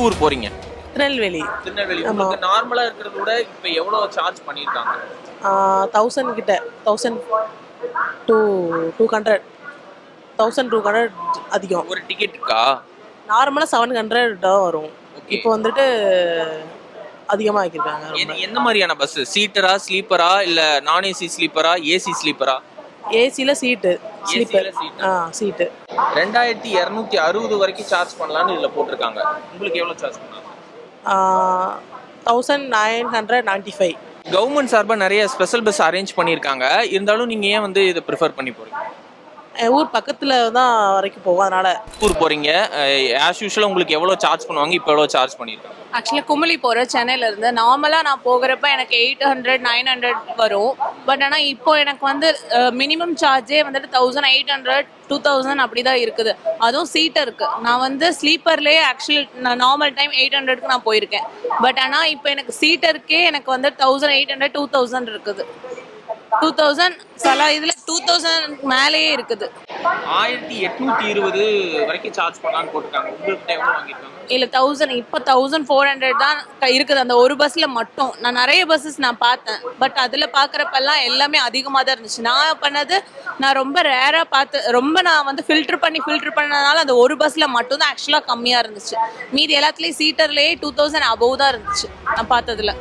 ஊர் போறீங்க? திருநெல்வேலி. திருநெல்வேலி. உங்களுக்கு நார்மலா இருக்கிறத விட இப்ப எவ்வளவு சார்ஜ் பண்ணிருக்காங்க? 1000 கிட்ட 1000 to 200 1200 அதிகம். ஒரு டிக்கெட்டுக்கா? நார்மலா 700 தான் வரும். இப்போ வந்துட்டு அதிகமா ஆக்கிருக்காங்க ரொம்ப. எந்த மாதிரியான பஸ்? சீட்டரா, ஸ்லீப்பரா, இல்ல நான் ஏசி ஸ்லீப்பரா, ஏசி ஸ்லீப்பரா? ஏசில சீட்டு, ஸ்லீப்பர். சீட்டு 2260 வரைக்கும் சார்ஜ் பண்ணலாம்னு இதுல போட்டிருக்காங்க. உங்களுக்கு எவ்வளவு சார்ஜ் பண்ணாங்க? 1995. கவர்மெண்ட் சார்பா நிறைய ஸ்பெஷல் பஸ் அரேஞ்ச் பண்ணியிருக்காங்க. இருந்தாலும் நீங்க ஏன் வந்து இதை ப்ரிஃபர் பண்ணி போறீங்க? என் ஊர் பக்கத்துல தான் வரைக்கும் போகும், அதனால. ஊர் போறீங்க, ஆஸ் யூஷுவல் உங்களுக்கு எவ்வளவு சார்ஜ் பண்ணுவாங்க? இப்போ எவ்வளவு சார்ஜ் பண்ணிருக்காங்க? ஆக்சுவலி குமுளி போகிறேன் சென்னையிலேருந்து. நார்மலாக நான் போகிறப்ப எனக்கு 800 900 வரும். பட் ஆனால் இப்போ எனக்கு வந்து மினிமம் சார்ஜே வந்துட்டு 1800 2000 அப்படி தான் இருக்குது. அதுவும் சீட்டு இருக்குது. நான் வந்து ஸ்லீப்பர்லேயே ஆக்சுவலி நான் நார்மல் டைம் 800க்கு நான் போயிருக்கேன். பட் ஆனால் இப்போ எனக்கு சீட்டருக்கே எனக்கு வந்து 1800 2000 இருக்குது. 2000 சில இதில் 2000 மேலேயே இருக்குது. 1820 வரைக்கும் சார்ஜ் பண்ணலான்னு போட்டுருக்காங்க. உங்களுக்கு எவ்வளோ வாங்கியிருக்காங்க? இல்லை 1000 இப்போ 1400 தான் இருக்குது அந்த ஒரு பஸ்ஸில் மட்டும். நான் நிறைய பஸ்ஸஸ் நான் பார்த்தேன். பட் அதில் பார்க்குறப்பெல்லாம் எல்லாமே அதிகமாக தான் இருந்துச்சு. நான் பண்ணது நான் ரொம்ப ரேராக பார்த்து நான் வந்து ஃபில்டர் பண்ணனால அந்த ஒரு பஸ்ஸில் மட்டும் தான் ஆக்சுவலாக கம்மியாக இருந்துச்சு. மீதி எல்லாத்துலேயும் சீட்டர்லேயே 2000 அபவ் தான் இருந்துச்சு நான் பார்த்ததுல.